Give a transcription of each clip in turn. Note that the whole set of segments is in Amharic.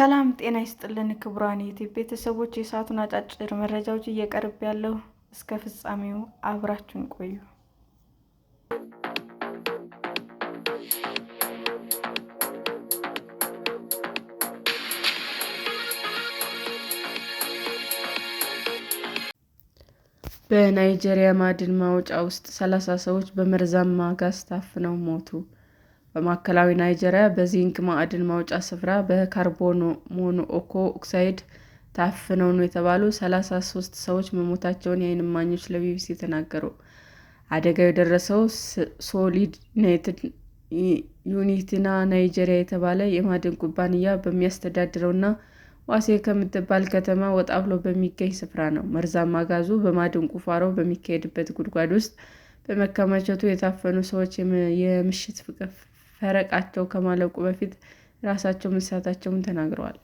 ሰላም ጤና ይስጥልን ክቡራን የዩቲዩብ ቤተሰቦች፣ የሰዓቱን አጫጭር መረጃዎች እየቀርብ ያለው እስከ ፍጻሜው አብራችሁን ቆዩ። በናይጄሪያ ማዕድን ማውጫ ውስጥ 30 ሰዎች በመርዛማ ጋዝ ታፍነው ሞቱ። በማዕከላዊ ናይጄሪያ በዚንክ ማዕድን ማውጫ ስፍራ በካርቦን ሞኖኦክሳይድ ታፍነው ነው የተባሉ 33 ሰዎች መሞታቸውን የዓይን እማኞች ለቢቢሲ ተናገሩ። አደጋው የደረሰው ሶሊድ ዩኒቲና ናይጄሪያ የተባለ የማዕድን ኩባንያ በሚያስተዳድረውና ዋሴ ከምትባል ከተማ ወጣ ብሎ በሚገኝ ስፍራ ነው። መርዛማ ጋዙ በማዕድን ቁፋሮ በሚካሄድበት ጉድጓድ ውስጥ በመከማቸቱ የታፈኑ ሰዎች የምሽት ፈረቃቸው ከማለቁ በፊት ራሳቸው መሳታቸውን ተናግረዋል።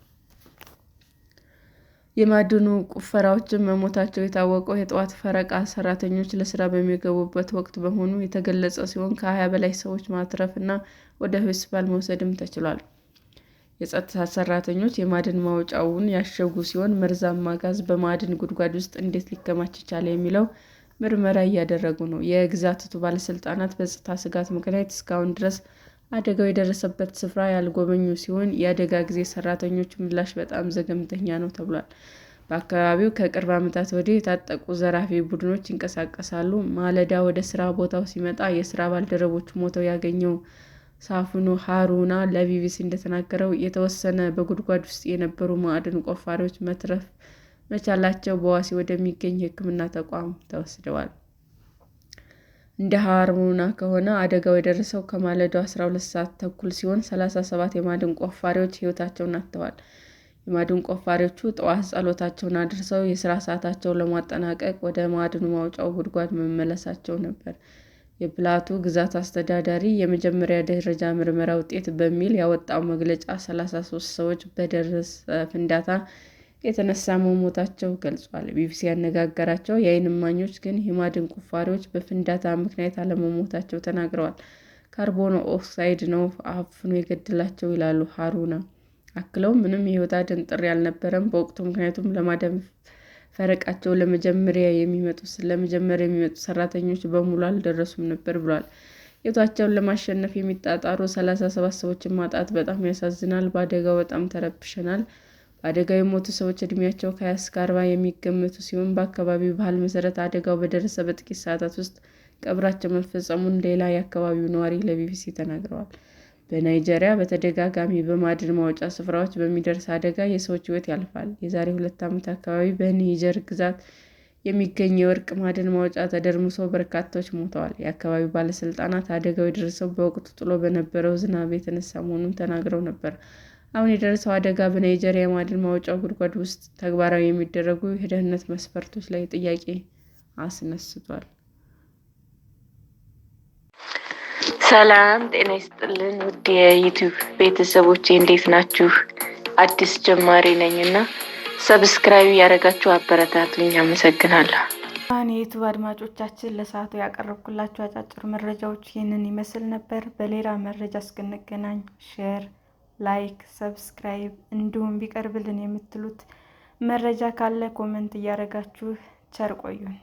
የማዕድን ቁፋሮዎች መሞታቸው የታወቀው የጠዋት ፈረቃ ሰራተኞች ለስራ በሚገቡበት ወቅት መሆኑ የተገለጸ ሲሆን ከ20 በላይ ሰዎች ማትረፍና ወደ ሆስፒታል መውሰድም ተችሏል። የጸጥታ ሰራተኞች የማዕድን ማውጫውን ያሸጉ ሲሆን መርዛማ ጋዝ በማዕድን ጉድጓድ ውስጥ እንዴት ሊከማች ቻለ የሚለው ምርመራ እያደረጉ ነው። የግዛቲቱ ባለስልጣናት በጸጥታ ስጋት ምክንያት እስካሁን ድረስ አደጋው የደረሰበት ስፍራ ያልጎበኙ ሲሆን የአደጋ ጊዜ ሰራተኞቹ ምላሽ በጣም ዘገምተኛ ነው ተብሏል። በአካባቢው ከቅርብ ዓመታት ወዲህ የታጠቁ ዘራፊ ቡድኖች ይንቀሳቀሳሉ። ማለዳ ወደ ስራ ቦታው ሲመጣ የስራ ባልደረቦቹ ሞተው ያገኘው ሳፍኑ ሃሩና ለቢቢሲ እንደተናገረው የተወሰነ በጉድጓድ ውስጥ የነበሩ ማዕድን ቆፋሪዎች መትረፍ መቻላቸው በዋሴ ወደሚገኝ የሕክምና ተቋም ተወስደዋል። እንደ ሃሩና ከሆነ አደጋው የደረሰው ከማለዳው 12 ሰዓት ተኩል ሲሆን 37 የማዕድን ቆፋሪዎች ሕይወታቸውን አጥተዋል። የማዕድን ቆፋሪዎቹ ጠዋት ጸሎታቸውን አድርሰው የሥራ ሰዓታቸውን ለማጠናቀቅ ወደ ማዕድን ማውጫው ጉድጓድ መመለሳቸው ነበር። የፕላቱ ግዛት አስተዳዳሪ የመጀመሪያ ደረጃ ምርመራ ውጤት በሚል ያወጣው መግለጫ 33 ሰዎች በደረሰ ፍንዳታ የተነሳ መሞታቸው ገልጿል። ቢቢሲ ያነጋገራቸው የዓይን እማኞች ግን የማዕድን ቁፋሮዎች በፍንዳታ ምክንያት አለመሞታቸው ተናግረዋል። ካርቦን ኦክሳይድ ነው አፍኖ የገደላቸው ይላሉ ሃሩና። አክለውም ምንም የሕይወት አድን ጥሪ አልነበረም በወቅቱ፣ ምክንያቱም ለማደን ፈረቃቸው ለመጀመር የሚመጡ ሰራተኞች በሙሉ አልደረሱም ነበር ብሏል። ሕይወታቸውን ለማሸነፍ የሚጣጣሩ 37 ሰዎችን ማጣት በጣም ያሳዝናል። በአደጋው በጣም ተረብሸናል። በአደጋው የሞቱ ሰዎች ዕድሜያቸው ከ20 እስከ 40 የሚገመቱ ሲሆን በአካባቢው ባህል መሰረት አደጋው በደረሰ በጥቂት ሰዓታት ውስጥ ቀብራቸው መፈጸሙን ሌላ የአካባቢው ነዋሪ ለቢቢሲ ተናግረዋል። በናይጄሪያ በተደጋጋሚ በማዕድን ማውጫ ስፍራዎች በሚደርስ አደጋ የሰዎች ሕይወት ያልፋል። የዛሬ 2 ዓመት አካባቢ በኒጀር ግዛት የሚገኝ የወርቅ ማዕድን ማውጫ ተደርምሶ በርካታዎች ሞተዋል። የአካባቢው ባለስልጣናት አደጋው የደረሰው በወቅቱ ጥሎ በነበረው ዝናብ የተነሳ መሆኑን ተናግረው ነበር። አሁን የደረሰው አደጋ በናይጄሪያ የማዕድን ማውጫ ጉድጓድ ውስጥ ተግባራዊ የሚደረጉ የደህንነት መስፈርቶች ላይ ጥያቄ አስነስቷል። ሰላም ጤና ይስጥልን ውድ የዩቲዩብ ቤተሰቦቼ እንዴት ናችሁ? አዲስ ጀማሪ ነኝና ሰብስክራይብ ያደረጋችሁ አበረታቱኝ። አመሰግናለሁ። የዩቲዩብ አድማጮቻችን ለሰዓቱ ያቀረብኩላችሁ አጫጭር መረጃዎች ይህንን ይመስል ነበር። በሌላ መረጃ እስክንገናኝ ሼር፣ ላይክ፣ ሰብስክራይብ እንዲሁም ቢቀርብልን የምትሉት መረጃ ካለ ኮሜንት እያደረጋችሁ ቸር ቆዩን።